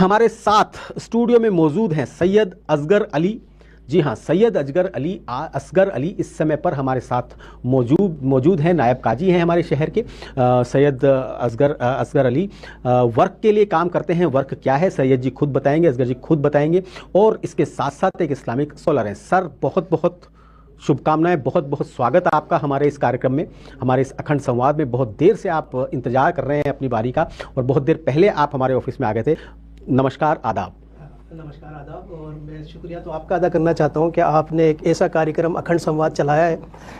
हमारे साथ स्टूडियो में मौजूद हैं सैयद असगर अली। जी हाँ, सैयद असगर अली इस समय पर हमारे साथ मौजूद हैं। नायब काजी हैं हमारे शहर के। सैयद असगर अली वर्क के लिए काम करते हैं। वर्क क्या है सैयद जी खुद बताएंगे, असगर जी खुद बताएंगे। और इसके साथ साथ एक इस्लामिक स्कॉलर हैं। सर बहुत बहुत शुभकामनाएं, बहुत बहुत स्वागत आपका हमारे इस कार्यक्रम में, हमारे इस अखंड संवाद में। बहुत देर से आप इंतजार कर रहे हैं अपनी बारी का और बहुत देर पहले आप हमारे ऑफिस में आ गए थे। नमस्कार, आदाब। नमस्कार, आदाब। और मैं शुक्रिया तो आपका अदा करना चाहता हूं कि आपने एक ऐसा कार्यक्रम अखंड संवाद चलाया है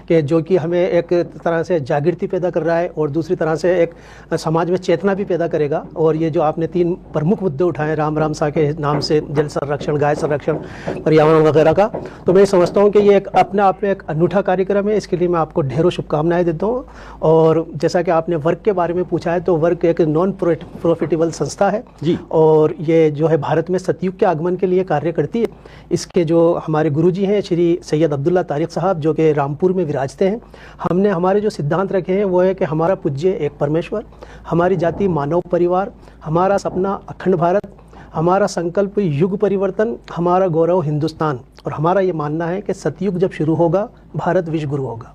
कि जो कि हमें एक तरह से जागृति पैदा कर रहा है और दूसरी तरह से एक समाज में चेतना भी पैदा करेगा। और ये जो आपने 3 प्रमुख मुद्दे उठाए राम राम सा के नाम से, जल संरक्षण, गाय संरक्षण, पर्यावरण वगैरह का, तो मैं समझता हूँ कि ये एक अपने आप में एक अनूठा कार्यक्रम है। इसके लिए मैं आपको ढेरों शुभकामनाएँ देता हूँ। और जैसा कि आपने वर्क के बारे में पूछा है, तो वर्क एक नॉन प्रॉफिटेबल संस्था है जी। और ये जो है भारत में सतयुग के आगमन के लिए कार्य करती है। इसके जो हमारे गुरुजी हैं श्री सैयद अब्दुल्ला तारिक साहब, जो कि रामपुर में विराजते हैं, हमने हमारे जो सिद्धांत रखे हैं वो है कि हमारा पूज्य एक परमेश्वर, हमारी जाति मानव परिवार, हमारा सपना अखंड भारत, हमारा संकल्प युग परिवर्तन, हमारा गौरव हिंदुस्तान। और हमारा ये मानना है कि सतयुग जब शुरू होगा, भारत विश्व गुरु होगा।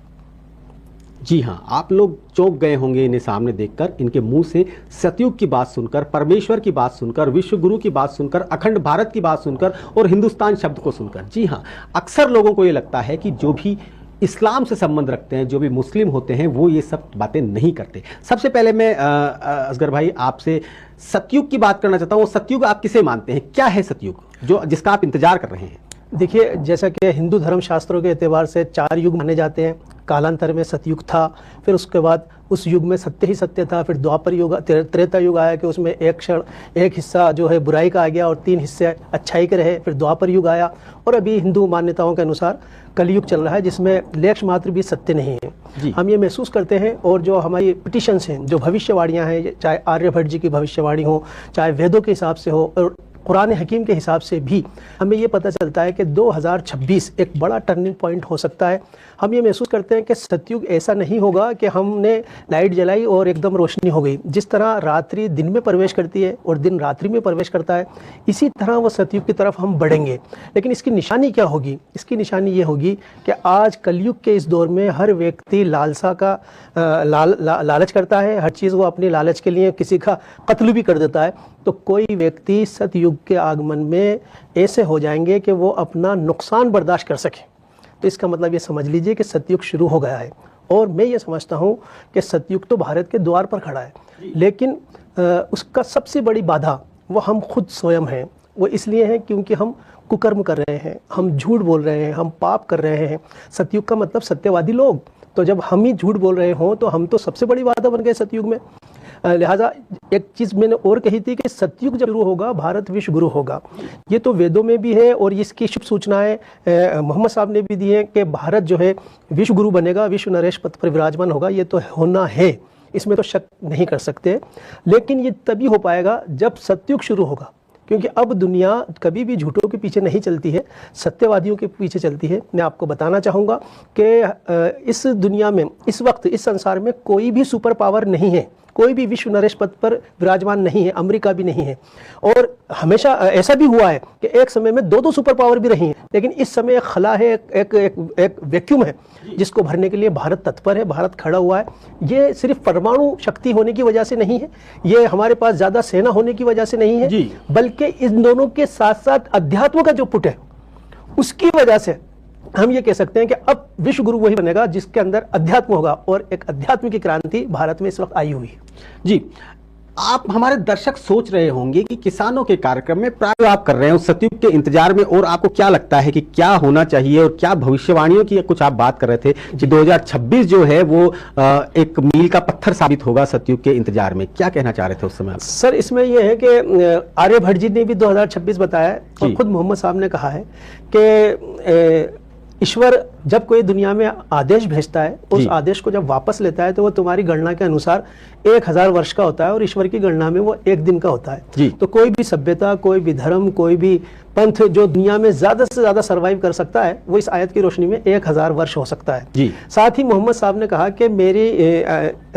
जी हाँ, आप लोग चौंक गए होंगे इन्हें सामने देखकर, इनके मुंह से सतयुग की बात सुनकर, परमेश्वर की बात सुनकर, विश्व गुरु की बात सुनकर, अखंड भारत की बात सुनकर और हिंदुस्तान शब्द को सुनकर। जी हाँ, अक्सर लोगों को ये लगता है कि जो भी इस्लाम से संबंध रखते हैं, जो भी मुस्लिम होते हैं, वो ये सब बातें नहीं करते। सबसे पहले मैं असगर भाई आपसे सतयुग की बात करना चाहता हूँ। सतयुग आप किसे मानते हैं? क्या है सतयुग जो जिसका आप इंतजार कर रहे हैं? देखिए, जैसा कि हिंदू धर्म शास्त्रों के एतबार से 4 युग माने जाते हैं। कालांतर में सतयुग था, फिर उसके बाद उस युग में सत्य ही सत्य था, फिर द्वापर युग, त्रेता युग आया कि उसमें एक हिस्सा जो है बुराई का आ गया और 3 हिस्से अच्छाई के रहे। फिर द्वापर युग आया और अभी हिंदू मान्यताओं के अनुसार कलयुग चल रहा है, जिसमें लेश मात्र भी सत्य नहीं है। हम ये महसूस करते हैं। और जो हमारी पिटिशंस हैं, जो भविष्यवाणियाँ हैं, चाहे आर्यभट्ट जी की भविष्यवाणी हो, चाहे वेदों के हिसाब से हो और कुरान हकीम के हिसाब से भी, हमें ये पता चलता है कि 2026 एक बड़ा टर्निंग पॉइंट हो सकता है। हम ये महसूस करते हैं कि सतयुग ऐसा नहीं होगा कि हमने लाइट जलाई और एकदम रोशनी हो गई। जिस तरह रात्रि दिन में प्रवेश करती है और दिन रात्रि में प्रवेश करता है, इसी तरह वो सतयुग की तरफ हम बढ़ेंगे। लेकिन इसकी निशानी क्या होगी? इसकी निशानी ये होगी कि आज कलयुग के इस दौर में हर व्यक्ति लालसा का लालच करता है। हर चीज़ वो अपनी लालच के लिए किसी का कत्ल भी कर देता है। तो कोई व्यक्ति सतयुग के आगमन में ऐसे हो जाएंगे कि वो अपना नुकसान बर्दाश्त कर सके। तो इसका मतलब ये समझ लीजिए कि सतयुग शुरू हो गया है। और मैं ये समझता हूँ कि सतयुग तो भारत के द्वार पर खड़ा है, लेकिन उसका सबसे बड़ी बाधा वो हम खुद स्वयं हैं। वो इसलिए है क्योंकि हम कुकर्म कर रहे हैं, हम झूठ बोल रहे हैं, हम पाप कर रहे हैं। सतयुग का मतलब सत्यवादी लोग। तो जब हम ही झूठ बोल रहे हों तो हम तो सबसे बड़ी बाधा बन गए सतयुग में। लिहाजा एक चीज़ मैंने और कही थी कि सतयुग जब शुरू होगा, भारत विश्व गुरु होगा। ये तो वेदों में भी है और इसकी शुभ सूचनाएं मोहम्मद साहब ने भी दी हैं कि भारत जो है विश्व गुरु बनेगा, विश्व नरेश पथ पर विराजमान होगा। ये तो होना है, इसमें तो शक नहीं कर सकते। लेकिन ये तभी हो पाएगा जब सतयुग शुरू होगा, क्योंकि अब दुनिया कभी भी झूठों के पीछे नहीं चलती है, सत्यवादियों के पीछे चलती है। मैं आपको बताना चाहूँगा कि इस दुनिया में, इस वक्त, इस संसार में कोई भी सुपर पावर नहीं है, कोई भी विश्व नरेश पद पर विराजमान नहीं है, अमेरिका भी नहीं है। और हमेशा ऐसा भी हुआ है कि एक समय में 2 सुपर पावर भी रही हैं, लेकिन इस समय एक खला है, एक वैक्यूम है, जिसको भरने के लिए भारत तत्पर है, भारत खड़ा हुआ है। ये सिर्फ परमाणु शक्ति होने की वजह से नहीं है, ये हमारे पास ज़्यादा सेना होने की वजह से नहीं है, बल्कि इन दोनों के साथ साथ अध्यात्म का जो पुट है, उसकी वजह से हम ये कह सकते हैं कि अब विश्व गुरु वही बनेगा जिसके अंदर अध्यात्म होगा। और एक अध्यात्म की क्रांति भारत में इस वक्त आई हुई है। जी, आप हमारे दर्शक सोच रहे होंगे कि किसानों के कार्यक्रम में प्राय आप कर रहे हैं सतयुग के इंतजार में, और आपको क्या लगता है कि क्या होना चाहिए और क्या भविष्यवाणियों की कुछ आप बात कर रहे थे कि 2026 जो है वो एक मील का पत्थर साबित होगा सतयुग के इंतजार में। क्या कहना चाह रहे थे उस समय आप? सर, इसमें यह है कि आर्यभट्ट जी ने भी 2026 बताया है और खुद मोहम्मद साहब ने कहा है कि ईश्वर जब कोई दुनिया में आदेश भेजता है, उस आदेश को जब वापस लेता है तो वो तुम्हारी गणना के अनुसार 1000 वर्ष का होता है और ईश्वर की गणना में वो 1 दिन का होता है। तो कोई भी सभ्यता, कोई भी धर्म, कोई भी पंथ जो दुनिया में ज्यादा से ज्यादा सर्वाइव कर सकता है वो इस आयत की रोशनी में 1000 वर्ष हो सकता है जी। साथ ही मोहम्मद साहब ने कहा कि मेरी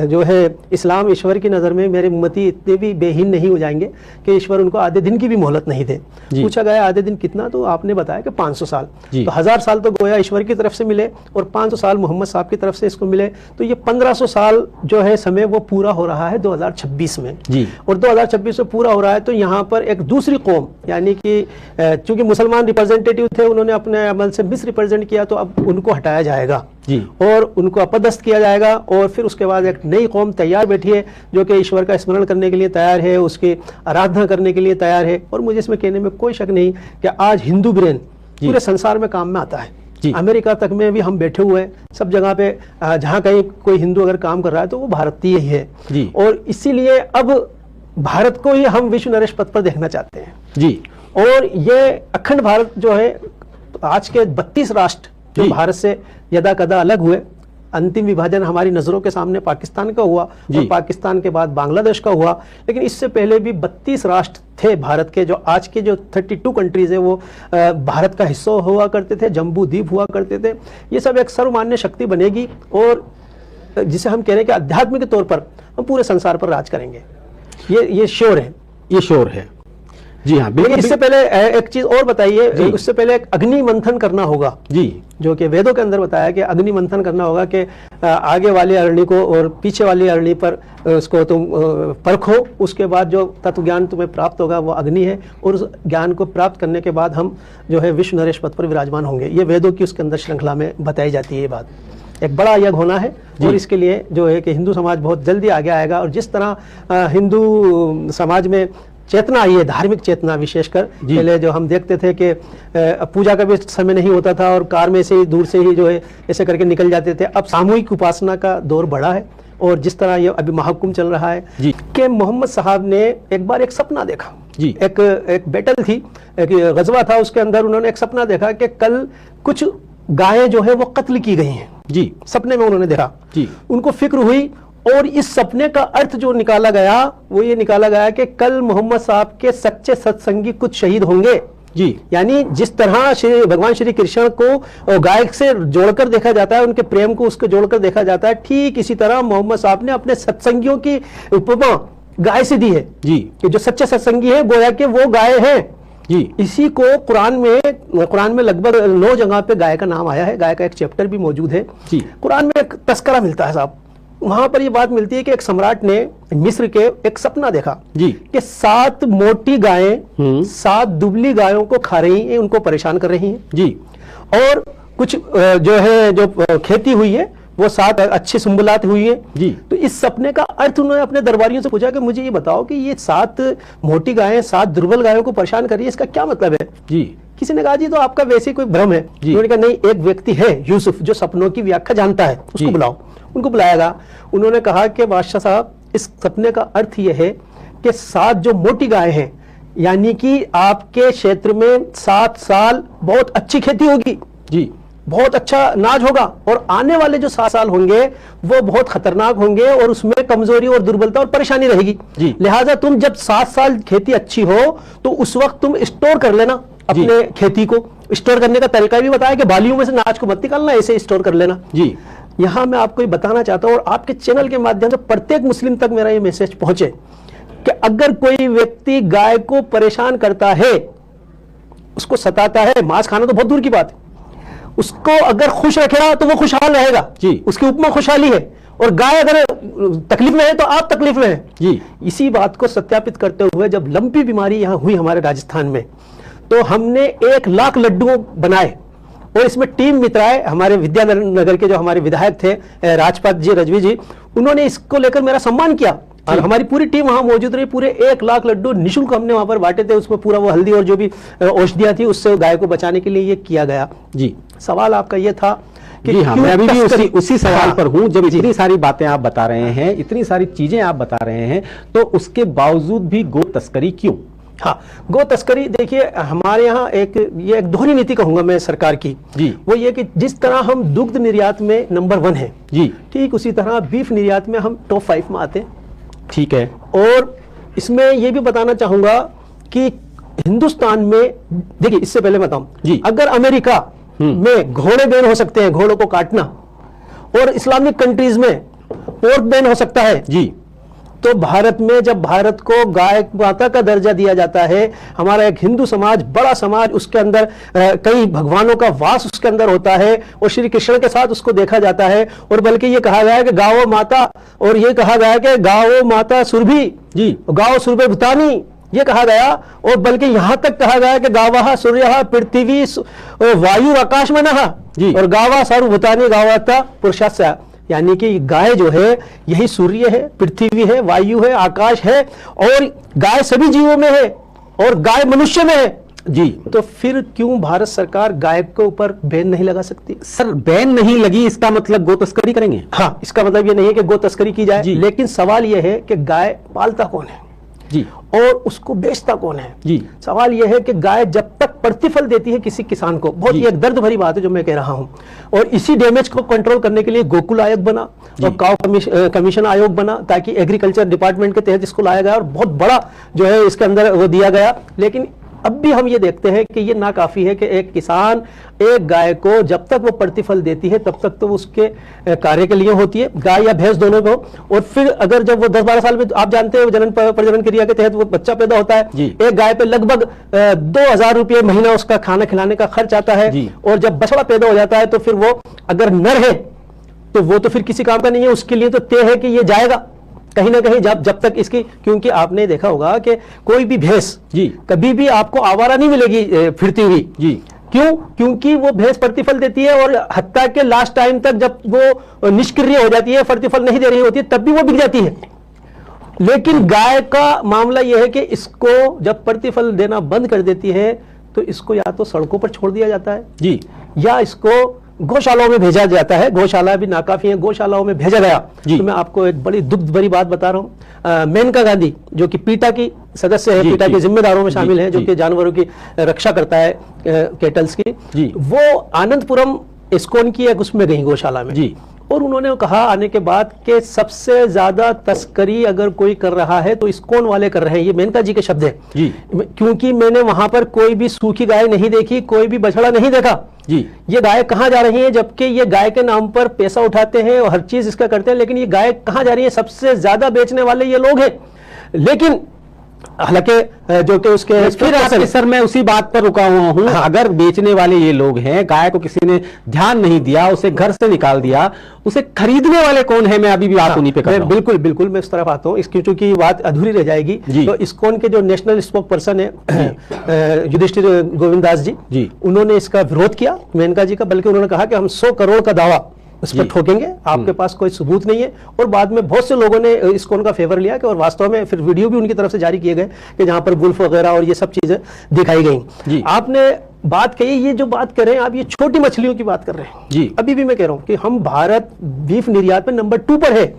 जो है इस्लाम ईश्वर की नज़र में मेरे उम्मती इतने भी बेहीन नहीं हो जाएंगे कि ईश्वर उनको आधे दिन की भी मोहलत नहीं दे। पूछा गया आधे दिन कितना, तो आपने बताया कि 500 साल। तो 1000 साल तो गोया ईश्वर की तरफ से मिले और 500 साल मोहम्मद साहब की तरफ से इसको मिले, तो ये 1500 साल जो है समय वो पूरा हो रहा है 2026 में जी। और 2026 में पूरा हो रहा है तो यहाँ पर एक दूसरी कौम, यानी कि चूंकि मुसलमान रिप्रेजेंटेटिव थे, उन्होंने अपने अमल से मिस रिप्रेजेंट किया, तो अब उनको हटाया जाएगा जी। और उनको अपदस्थ किया जाएगा और फिर उसके बाद एक नई कौम तैयार बैठी है जो कि ईश्वर का स्मरण करने के लिए तैयार है, उसकी आराधना करने के लिए तैयार है। और मुझे इसमें कहने में कोई शक नहीं कि आज हिंदू ब्रेन पूरे संसार में काम में आता है। अमेरिका तक में भी हम बैठे हुए हैं, सब जगह पे जहाँ कहीं कोई हिंदू अगर काम कर रहा है तो वो भारतीय ही है जी। और इसीलिए अब भारत को ही हम विश्व नरेश पथ पर देखना चाहते हैं जी। और ये अखंड भारत जो है, तो आज के 32 राष्ट्र जो भारत से यदा कदा अलग हुए, अंतिम विभाजन हमारी नजरों के सामने पाकिस्तान का हुआ और पाकिस्तान के बाद बांग्लादेश का हुआ, लेकिन इससे पहले भी 32 राष्ट्र थे भारत के। जो आज के जो 32 कंट्रीज है वो भारत का हिस्सा हुआ करते थे, जम्बू द्वीप हुआ करते थे। ये सब एक सर्वमान्य शक्ति बनेगी और जिसे हम कह रहे हैं कि आध्यात्मिक तौर पर हम पूरे संसार पर राज करेंगे, ये श्योर है, ये श्योर है जी। हाँ, लेकिन इससे पहले एक चीज और बताइए, उससे पहले एक अग्नि मंथन करना होगा जी, जो कि वेदों के अंदर बताया कि अग्नि मंथन करना होगा कि आगे वाली अरणी को और पीछे वाली अरणी पर उसको तुम परखो, उसके बाद जो तत्व ज्ञान तुम्हें प्राप्त होगा वो अग्नि है, और उस ज्ञान को प्राप्त करने के बाद हम जो है विश्व नरेश पथ पर विराजमान होंगे। ये वेदों की उसके अंदर श्रृंखला में बताई जाती है। ये बात एक बड़ा यज्ञ होना है और इसके लिए जो है कि हिंदू समाज बहुत जल्दी आगे आएगा। और जिस तरह हिंदू समाज में चेतना आई है, धार्मिक चेतना विशेषकर, पहले जो हम देखते थे कि पूजा का भी समय नहीं होता था और कार में से ही दूर से ही जो है ऐसे करके निकल जाते थे, अब सामूहिक उपासना का दौर बढ़ा है। और जिस तरह ये अभी महाकुंभ चल रहा है कि मोहम्मद साहब ने एक बार एक सपना देखा जी। एक बैटल थी, एक गजवा था, उसके अंदर उन्होंने एक सपना देखा कि कल कुछ गायें जो है वो कत्ल की गई हैं जी। सपने में उन्होंने देखा जी, उनको फिक्र हुई और इस सपने का अर्थ जो निकाला गया वो ये निकाला गया कि कल मोहम्मद साहब के सच्चे सत्संगी कुछ शहीद होंगे जी। यानी जिस तरह भगवान श्री कृष्ण को गाय से जोड़कर देखा जाता है, उनके प्रेम को उसको जोड़कर देखा जाता है, ठीक इसी तरह मोहम्मद साहब ने अपने सत्संगियों की उपमा गाय से दी है जी, कि जो सच्चे सत्संगी है गोया के वो गाय है जी। इसी को कुरान में लगभग 9 जगह पे गाय का नाम आया है, गाय का एक चैप्टर भी मौजूद है जी। कुरान में एक तस्करा मिलता है साहब, वहां पर ये बात मिलती है कि एक सम्राट ने मिस्र के एक सपना देखा जी कि 7 मोटी गायें 7 दुबली गायों को खा रही हैं, उनको परेशान कर रही हैं जी। और कुछ जो खेती हुई है वो 7 अच्छी सुंबलात हुई है जी। तो इस सपने का अर्थ उन्होंने अपने दरबारियों से पूछा कि मुझे ये बताओ कि ये 7 मोटी गायें 7 दुर्बल गायों को परेशान कर रही है, इसका क्या मतलब है जी। किसी ने कहा जी तो आपका वैसे कोई भ्रम है। उन्होंने कहा नहीं, एक व्यक्ति है यूसुफ जो सपनों की व्याख्या जानता है, उसको बुलाओ। उनको बुलाया गया, उन्होंने कहा कि बादशाह साहब इस सपने का अर्थ यह है कि 7 जो मोटी गायें हैं, यानी कि आपके क्षेत्र में 7 साल बहुत अच्छी खेती होगी जी, बहुत अच्छा अनाज होगा, और आने वाले जो 7 साल होंगे वो बहुत खतरनाक होंगे और उसमें कमजोरी और दुर्बलता और परेशानी रहेगी। लिहाजा तुम जब 7 साल खेती अच्छी हो तो उस वक्त तुम स्टोर कर लेना अपने खेती को। स्टोर करने का तरीका भी बताया कि बालियों में से अनाज को मत निकालना, ऐसे स्टोर कर लेना जी। यहां मैं आपको ये बताना चाहता हूं और आपके चैनल के माध्यम से प्रत्येक मुस्लिम तक मेरा ये मैसेज पहुंचे कि अगर कोई व्यक्ति गाय को परेशान करता है, उसको सताता है, मांस खाना तो बहुत दूर की बात है, उसको अगर खुश रखेगा तो वो खुशहाल रहेगा जी। उसकी उपमा खुशहाली है, और गाय अगर तकलीफ में है तो आप तकलीफ में है जी। इसी बात को सत्यापित करते हुए जब लंपी बीमारी यहां हुई हमारे राजस्थान में, तो हमने 1 लाख लड्डू बनाए और इसमें टीम मित्राए हमारे विद्यानगर के जो हमारे विधायक थे राजपात जी, रजवी जी, उन्होंने इसको लेकर मेरा सम्मान किया और हमारी पूरी टीम वहां मौजूद रही। पूरे 1 लाख लड्डू निःशुल्क हमने वहां पर बांटे थे, उसमें पूरा वो हल्दी और जो भी औषधियां थी उससे गाय को बचाने के लिए ये किया गया जी। सवाल आपका ये था कि जी हाँ, मैं अभी भी उसी सवाल पर हूं। जब इतनी सारी बातें आप बता रहे हैं, इतनी सारी चीजें आप बता रहे हैं, तो उसके बावजूद भी गो तस्करी क्यों? हाँ, गो तस्करी देखिए हमारे यहाँ ये एक दोहरी नीति कहूंगा मैं सरकार की जी। वो ये कि जिस तरह हम दुग्ध निर्यात में नंबर 1 है जी, ठीक उसी तरह बीफ निर्यात में हम टॉप 5 में आते हैं, ठीक है। और इसमें ये भी बताना चाहूंगा कि हिंदुस्तान में देखिए, इससे पहले बताऊं जी। अगर अमेरिका में घोड़े बैन हो सकते हैं, घोड़ों को काटना, और इस्लामिक कंट्रीज में पोर्क बैन हो सकता है जी, तो भारत में जब भारत को गाय माता का दर्जा दिया जाता है, हमारा एक हिंदू समाज, बड़ा समाज, उसके अंदर कई भगवानों का वास उसके अंदर होता है, और श्री कृष्ण के साथ उसको देखा जाता है, और बल्कि ये कहा गया है कि गावो माता, और ये कहा गया है कि गावो माता सुरभि जी, गाओ सूर्य भूतानी, ये कहा गया, और बल्कि यहां तक कहा गया कि गावा सूर्य पृथ्वी वायु आकाश में नहा, और गावा सर्वभूतानी गावाता पुरुषास्य, यानी कि गाय जो है यही सूर्य है, पृथ्वी है, वायु है, आकाश है, और गाय सभी जीवों में है, और गाय मनुष्य में है जी। तो फिर क्यों भारत सरकार गाय के ऊपर बैन नहीं लगा सकती? सर, बैन नहीं लगी इसका मतलब गो तस्करी करेंगे? हाँ, इसका मतलब ये नहीं है कि गो तस्करी की जाए, लेकिन सवाल यह है कि गाय पालता कौन है जी, और उसको बेचता कौन है जी। सवाल यह है कि गाय जब तक प्रतिफल देती है किसी किसान को, बहुत ही एक दर्द भरी बात है जो मैं कह रहा हूं, और इसी डैमेज को कंट्रोल करने के लिए गोकुल आयोग बना और काउ कमीशन आयोग बना, ताकि एग्रीकल्चर डिपार्टमेंट के तहत इसको लाया गया और बहुत बड़ा जो है इसके अंदर वो दिया गया। लेकिन अब भी हम ये देखते हैं कि ये नाकाफी है कि एक किसान एक गाय को जब तक वो प्रतिफल देती है तब तक तो उसके कार्य के लिए होती है, गाय या भैंस दोनों को, और फिर अगर जब वो 10-12 साल में, आप जानते हैं जनन प्रजनन क्रिया के तहत वो बच्चा पैदा होता है, एक गाय पे लगभग 2000 रुपये महीना उसका खाना खिलाने का खर्च आता है, और जब बछड़ा पैदा हो जाता है तो फिर वो अगर नर है तो वो तो फिर किसी काम का नहीं है, उसके लिए तो तय है कि ये जाएगा कहीं ना कहीं, जब तक इसकी, क्योंकि आपने देखा होगा कि कोई भी भैंस जी कभी भी आपको आवारा नहीं मिलेगी फिरती हुई जी, क्यों? क्योंकि वो भैंस प्रतिफल देती है, और हत्या के लास्ट टाइम तक जब वो निष्क्रिय हो जाती है, प्रतिफल नहीं दे रही होती है, तब भी वो बिक जाती है। लेकिन गाय का मामला यह है कि इसको जब प्रतिफल देना बंद कर देती है तो इसको या तो सड़कों पर छोड़ दिया जाता है जी, या इसको गौशालाओं में भेजा जाता है। गौशाला भी नाकाफी है, गौशालाओं में भेजा गया। तो मैं आपको एक बड़ी दुख भरी बात बता रहा हूँ, मेनका गांधी जो कि पीटा की सदस्य है, पीटा के जिम्मेदारों में शामिल है, जो कि जानवरों की रक्षा करता है, केटल्स की, वो आनंदपुरम इस्कॉन की एक उसमें गई गौशाला में जी, और उन्होंने कहा आने के बाद कि सबसे ज्यादा तस्करी अगर कोई कर रहा है तो इस्कॉन वाले कर रहे हैं। ये मेनका जी के शब्द हैं जी, क्योंकि मैंने वहां पर कोई भी सूखी गाय नहीं देखी, कोई भी बछड़ा नहीं देखा जी। ये गाय कहां जा रही है, जबकि ये गाय के नाम पर पैसा उठाते हैं और हर चीज इसका करते हैं, लेकिन ये गाय कहां जा रही है? सबसे ज्यादा बेचने वाले ये लोग हैं। लेकिन हालांकि जो कि उसके फिर आपके सर मैं उसी बात पर रुका हुआ हूं, अगर बेचने वाले ये लोग हैं, गाय को किसी ने ध्यान नहीं दिया, उसे घर से निकाल दिया, उसे खरीदने वाले कौन है? मैं अभी भी बात उन्हीं पे कर रहा हूं। बिल्कुल बिल्कुल, मैं इस तरफ आता हूं, क्योंकि बात अधूरी रह जाएगी। तो इस्कॉन के जो नेशनल स्पोक पर्सन है युधिष्ठिर गोविंद दास जी, उन्होंने इसका विरोध किया मेनका जी का, बल्कि उन्होंने कहा कि हम 100 करोड़ का दावा उस पर ठोकेंगे, आपके पास कोई सबूत नहीं है। और बाद में बहुत से लोगों ने इस्कॉन का फेवर लिया कि, और वास्तव में फिर वीडियो भी उनकी तरफ से जारी किए गए कि जहां पर वुल्फ वगैरह और ये सब चीजें दिखाई गई। आपने बात कही, ये जो बात कर रहे हैं आप, ये छोटी मछलियों की बात कर रहे हैं जी। अभी भी मैं कह रहा हूं कि हम भारत बीफ निर्यात में नंबर 2 पर है।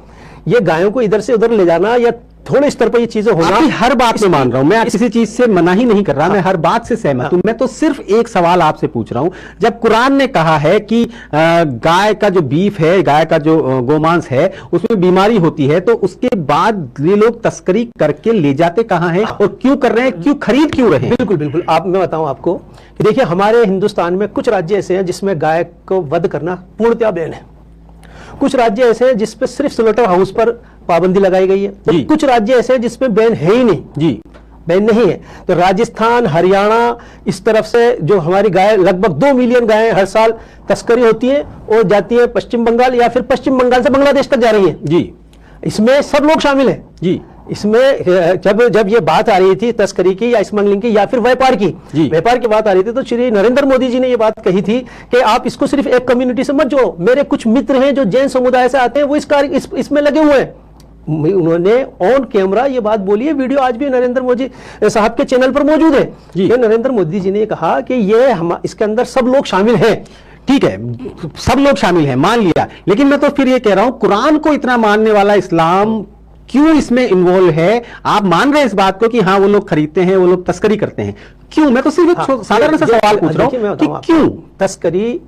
ये गायों को इधर से उधर ले जाना या थोड़े स्तर पर ये चीजें होना, हर बात में मान रहा हूं मैं, किसी चीज से मना ही नहीं कर रहा, मैं हर बात से सहमत हूं। मैं तो सिर्फ एक सवाल आपसे पूछ रहा हूं, जब कुरान ने कहा है कि गाय का जो बीफ है, गाय का जो गोमांस है, उसमें बीमारी होती है, तो उसके बाद ये लोग तस्करी करके ले जाते कहां हैं और क्यों कर रहे हैं, क्यों खरीद क्यों रहे हैं? बिल्कुल बिल्कुल, मैं बताऊं आपको कि देखिए, हमारे हिंदुस्तान में कुछ राज्य ऐसे हैं जिसमें गाय को वध करना पूर्णतया बैन है, कुछ राज्य ऐसे हैं जिसपे सिर्फ स्लॉटर हाउस पर पाबंदी लगाई गई है, तो कुछ राज्य ऐसे हैं जिसमें बैन है ही नहीं जी, बैन नहीं है। तो राजस्थान, हरियाणा, इस तरफ से जो हमारी गाय, लगभग 2 मिलियन गायें हर साल तस्करी होती है और जाती है पश्चिम बंगाल, या फिर पश्चिम बंगाल से बांग्लादेश तक जा रही है जी। इसमें सब लोग शामिल हैं जी। इसमें जब ये बात आ रही थी तस्करी की या स्मगलिंग की या फिर व्यापार की, व्यापार की बात आ रही थी, तो श्री नरेंद्र मोदी जी ने ये बात कही थी कि आप इसको सिर्फ एक कम्युनिटी से मत जोड़ो। मेरे कुछ मित्र हैं जो जैन समुदाय से आते हैं, वो इसमें लगे हुए हैं। उन्होंने ऑन कैमरा ये बात बोली है, वीडियो आज भी नरेंद्र मोदी साहब के चैनल पर मौजूद है जी। नरेंद्र मोदी जी ने कहा कि ये इसके अंदर सब लोग शामिल हैं। ठीक है, सब लोग शामिल हैं, मान लिया, लेकिन मैं तो फिर ये कह रहा हूं, कुरान को इतना मानने वाला इस्लाम क्यों इसमें इन्वॉल्व है? आप मान रहे हैं इस बात को कि हाँ वो लोग खरीदते हैं, वो लोग तस्करी करते हैं, क्यों? मैं तो सिर्फ एक साधारण सा सवाल पूछ रहा हूं कि क्यों? तस्करी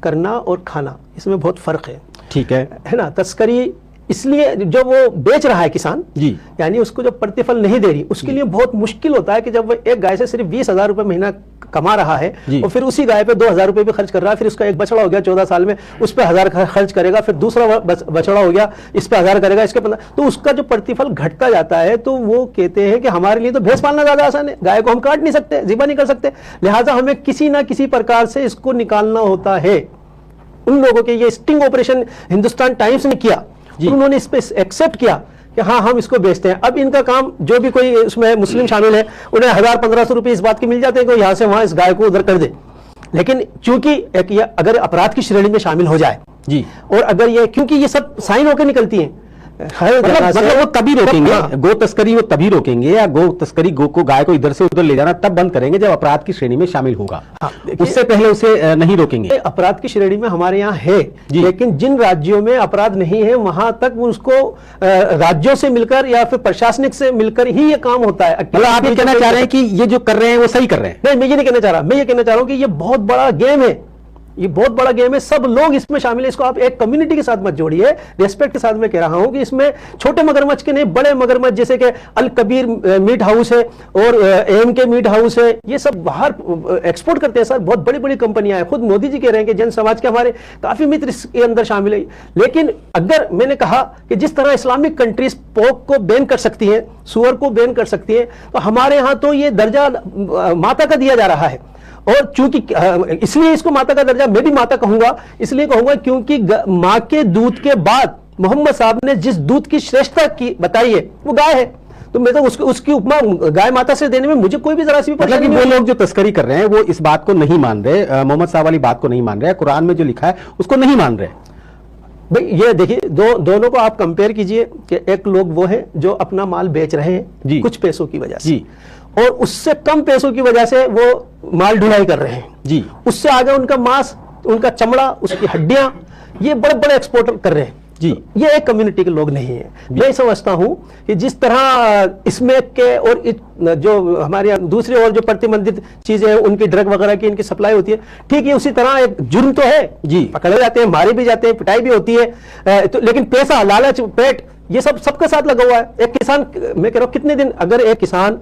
करना और खाना, इसमें बहुत फर्क है। ठीक है ना, तस्करी इसलिए जो वो बेच रहा है किसान जी, यानी उसको जो प्रतिफल नहीं दे रही, उसके लिए बहुत मुश्किल होता है कि जब वो एक गाय से सिर्फ 20,000 रुपए महीना कमा रहा है और फिर उसी गाय पे 2,000 रुपए भी खर्च कर रहा है, फिर उसका एक बछड़ा हो गया 14 साल में, उस पे 1,000 खर्च करेगा, फिर दूसरा बछड़ा हो गया, इस पे 1,000 करेगा, इसके 15, तो उसका जो प्रतिफल घटता जाता है। तो वो कहते हैं कि हमारे लिए तो भैंस पालना ज्यादा आसान है, गाय को हम काट नहीं सकते, ज़िबा नहीं कर सकते, लिहाजा हमें किसी ना किसी प्रकार से इसको निकालना होता है। उन लोगों के ये स्टिंग ऑपरेशन हिंदुस्तान टाइम्स ने किया, उन्होंने इस पे एक्सेप्ट किया कि हाँ हम इसको बेचते हैं। अब इनका काम, जो भी कोई उसमें मुस्लिम शामिल है, उन्हें 1,000-1,500 रुपए इस बात के मिल जाते हैं कि यहाँ से वहां इस गाय को उधर कर दे। लेकिन चूंकि एक ये अगर अपराध की श्रेणी में शामिल हो जाए जी, और अगर ये, क्योंकि ये सब साइन होकर निकलती हैं, मतलब वो तभी रोकेंगे, गो तस्करी वो तभी रोकेंगे, या गो तस्करी को गाय को इधर से उधर ले जाना तब बंद करेंगे जब अपराध की श्रेणी में शामिल होगा। उससे पहले उसे नहीं रोकेंगे। अपराध की श्रेणी में हमारे यहाँ है, लेकिन जिन राज्यों में अपराध नहीं है वहां तक उसको राज्यों से मिलकर या फिर प्रशासनिक से मिलकर ही ये काम होता है। मतलब आप ये कहना चाह रहे हैं कि ये जो कर रहे हैं वो सही कर रहे हैं? नहीं, मैं ये नहीं कहना चाह रहा, मैं ये कहना चाह रहा हूं कि ये बहुत बड़ा गेम है, ये बहुत बड़ा गेम है, सब लोग इसमें शामिल है। इसको आप एक कम्युनिटी के साथ मत जोड़िए, रेस्पेक्ट के साथ मैं कह रहा हूं कि इसमें छोटे मगरमच्छ के नहीं, बड़े मगरमच्छ जैसे कि अल कबीर मीट हाउस है और एम के मीट हाउस है, ये सब बाहर एक्सपोर्ट करते हैं सर, बहुत बड़ी बड़ी कंपनियां हैं। खुद मोदी जी कह रहे हैं कि जन समाज के हमारे काफी मित्र इसके अंदर शामिल है। लेकिन अगर मैंने कहा कि जिस तरह इस्लामिक कंट्रीज पोर्क को बैन कर सकती है, सुअर को बैन कर सकती है, तो हमारे यहाँ तो ये दर्जा माता का दिया जा रहा है। और चूंकि इसलिए इसको माता का दर्जा, मैं भी माता कहूंगा, इसलिए कहूंगा क्योंकि मां के दूध के बाद मोहम्मद साहब ने जिस दूध की श्रेष्ठता की बताई है वो गाय है। तो मैं तो उसकी उपमा गाय माता से देने में मुझे कोई भी जरा सी भी मतलब कि वो लोग जो तस्करी कर रहे हैं वो इस बात को नहीं मान रहे, मोहम्मद साहब वाली बात को नहीं मान रहे, कुरान में जो लिखा है उसको नहीं मान रहे। भाई ये देखिए, दोनों को आप कंपेयर कीजिए कि एक लोग वो है जो अपना माल बेच रहे हैं कुछ पैसों की वजह से, और उससे कम पैसों की वजह से वो माल ढुलाई कर रहे हैं जी, उससे आगे उनका मांस, उनका चमड़ा, उसकी हड्डियां, ये बड़े बड़े एक्सपोर्ट कर रहे हैं जी। ये एक कम्युनिटी के लोग नहीं है। मैं समझता हूं कि जिस तरह स्मैक के और जो हमारे यहाँ दूसरी और जो प्रतिबंधित चीजें हैं, उनकी ड्रग वगैरह की इनकी सप्लाई होती है, ठीक है, उसी तरह एक जुर्म तो है जी, पकड़े जाते हैं, मारे भी जाते हैं, पिटाई भी होती है, तो लेकिन पैसा, लालच, पेट, ये सब सबके साथ लगा हुआ है। एक किसान, मैं कह रहा हूं कितने दिन, अगर एक किसान,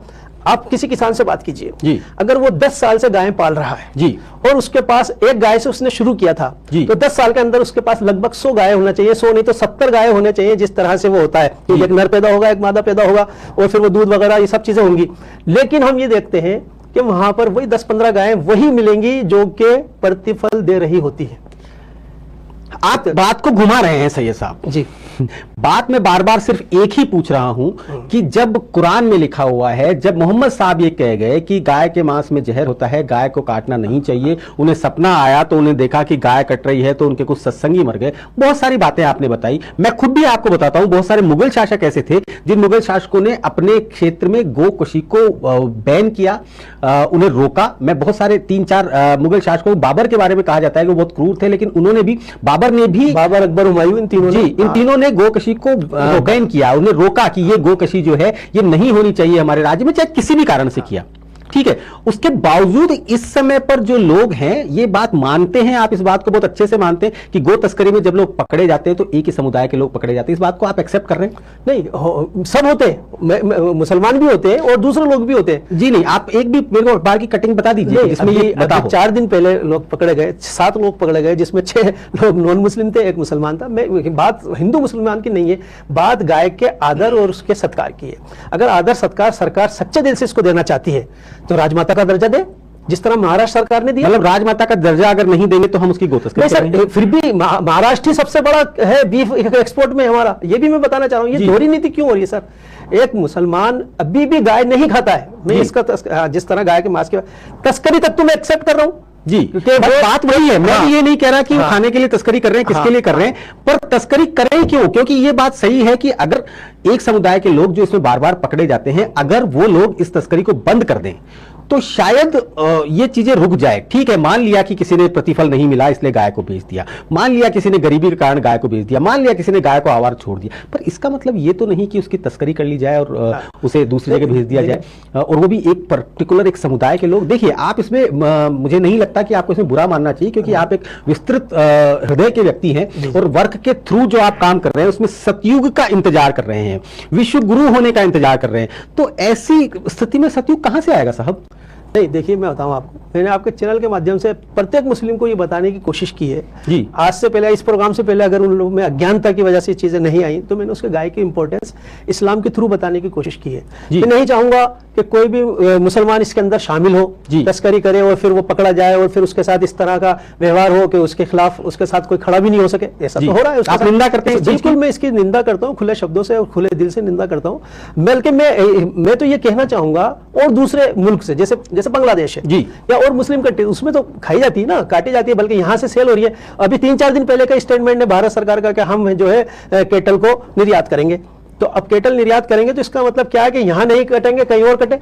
आप किसी किसान से बात कीजिए जी, अगर वो 10 साल से गायें पाल रहा है जी, और उसके पास एक गाय से उसने शुरू किया था जी, तो 10 साल के अंदर उसके पास लगभग 100 गाय होना चाहिए, 100 नहीं तो 70 गाय होने चाहिए, जिस तरह से वो होता है कि एक नर पैदा होगा, एक मादा पैदा होगा, और फिर वो दूध वगैरह ये सब चीजें होंगी। लेकिन हम ये देखते हैं कि वहां पर वही 10-15 गायें वही मिलेंगी जो कि प्रतिफल दे रही होती है। आप बात को घुमा रहे हैं सैयद साहब जी। बात मैं बार बार सिर्फ एक ही पूछ रहा हूं कि जब कुरान में लिखा हुआ है, जब मोहम्मद साहब ये कह गए कि गाय के मांस में जहर होता है, गाय को काटना नहीं चाहिए, उन्हें सपना आया तो उन्हें देखा कि गाय कट रही है तो उनके कुछ सत्संगी मर गए, बहुत सारी बातें आपने बताई। मैं खुद भी आपको बताता हूं, बहुत सारे मुगल शासक ऐसे थे जिन मुगल शासकों ने अपने क्षेत्र में गोकशी को बैन किया, उन्हें रोका। मैं बहुत सारे 3-4 मुगल शासकों, बाबर के बारे में कहा जाता है कि वो बहुत क्रूर थे, लेकिन उन्होंने भी, बाबर, अकबर, हुमायूं, इन तीनों ने गोकशी को बैन किया, उन्हें रोका कि ये गोकशी जो है ये नहीं होनी चाहिए हमारे राज्य में, चाहे किसी भी कारण से किया, ठीक है। उसके बावजूद इस समय पर जो लोग हैं ये बात मानते हैं, आप इस बात को बहुत अच्छे से मानते हैं कि गो तस्करी में जब लोग पकड़े जाते हैं तो एक ही समुदाय के लोग पकड़े जाते हैं, इस बात को आप एक्सेप्ट कर रहे हैं? नहीं, सब होते हैं, मुसलमान भी होते हैं और दूसरे लोग भी होते हैं जी। नहीं, आप एक भी मेरे को बार की कटिंग बता दीजिए इसमें। ये 4 दिन पहले लोग पकड़े गए, 7 लोग पकड़े गए, जिसमें 6 लोग नॉन मुस्लिम थे, 1 मुसलमान था। मैं बात हिंदू मुसलमान की नहीं है, बात गाय के आदर और उसके सत्कार की है। अगर आदर सत्कार सरकार सच्चे दिल से इसको देना चाहती है तो राजमाता का दर्जा दे, जिस तरह महाराष्ट्र सरकार ने दिया। मतलब राजमाता का दर्जा अगर नहीं देंगे तो हम उसकी गोतस्करी करेंगे। फिर भी महाराष्ट्र ही सबसे बड़ा है बीफ एक्सपोर्ट में हमारा, ये भी मैं बताना चाह रहा हूँ। ये दोहरी नीति क्यों हो रही है सर? एक मुसलमान अभी भी गाय नहीं खाता है, मैं इसका जिस तरह गाय के मांस की तस्करी तक तो मैं एक्सेप्ट कर रहा हूँ जी, बात वही है। मैं भी ये नहीं कह रहा कि खाने के लिए तस्करी कर रहे हैं, किसके लिए कर रहे हैं, पर तस्करी करें क्यों? क्योंकि ये बात सही है कि अगर एक समुदाय के लोग जो इसमें बार बार पकड़े जाते हैं, अगर वो लोग इस तस्करी को बंद कर दें तो शायद ये चीजें रुक जाए। ठीक है, मान लिया कि किसी ने प्रतिफल नहीं मिला इसलिए गाय को बेच दिया, मान लिया किसी ने गरीबी के कारण गाय को बेच दिया, मान लिया किसी ने गाय को आवारा छोड़ दिया, पर इसका मतलब ये तो नहीं कि उसकी तस्करी कर ली जाए और उसे दूसरी जगह भेज दिया जाए, और वो भी एक पर्टिकुलर एक समुदाय के लोग। देखिए, आप इसमें मुझे नहीं लगता कि आपको इसमें बुरा मानना चाहिए, क्योंकि आप एक विस्तृत हृदय के व्यक्ति हैं और वर्क के थ्रू जो आप काम कर रहे हैं उसमें सतयुग का इंतजार कर रहे हैं, विश्व गुरु होने का इंतजार कर रहे हैं। तो ऐसी स्थिति में सतयुग कहां से आएगा साहब? नहीं, देखिए मैं बताऊं आपको, मैंने आपके चैनल के माध्यम से प्रत्येक मुस्लिम को ये बताने की कोशिश की है जी। आज से पहले, इस प्रोग्राम से पहले अगर उन लोगों में अज्ञानता की वजह से चीजें नहीं आई तो मैंने उसके गाय की इंपॉर्टेंस इस्लाम के थ्रू बताने की कोशिश की है। मैं नहीं चाहूंगा कि कोई भी मुसलमान इसके अंदर शामिल हो, तस्करी करे और फिर वो पकड़ा जाए और फिर उसके साथ इस तरह का व्यवहार हो कि उसके खिलाफ उसके साथ कोई खड़ा भी नहीं हो सके। ऐसा तो हो रहा है, आप निंदा करते हैं? बिल्कुल, मैं इसकी निंदा करता हूँ, खुले शब्दों से और खुले दिल से निंदा करता हूँ। बल्कि मैं तो ये कहना चाहूंगा, और दूसरे मुल्क से जैसे बांग्लादेश है या और मुस्लिम कंट्री, उसमें तो खाई जाती है ना, काटी जाती है, बल्कि यहाँ से सेल हो रही है। अभी 3-4 दिन पहले का स्टेटमेंट है भारत सरकार का कि हम जो है केटल को निर्यात करेंगे। तो अब केटल निर्यात करेंगे तो इसका मतलब क्या है कि यहाँ नहीं कटेंगे, कहीं और कटे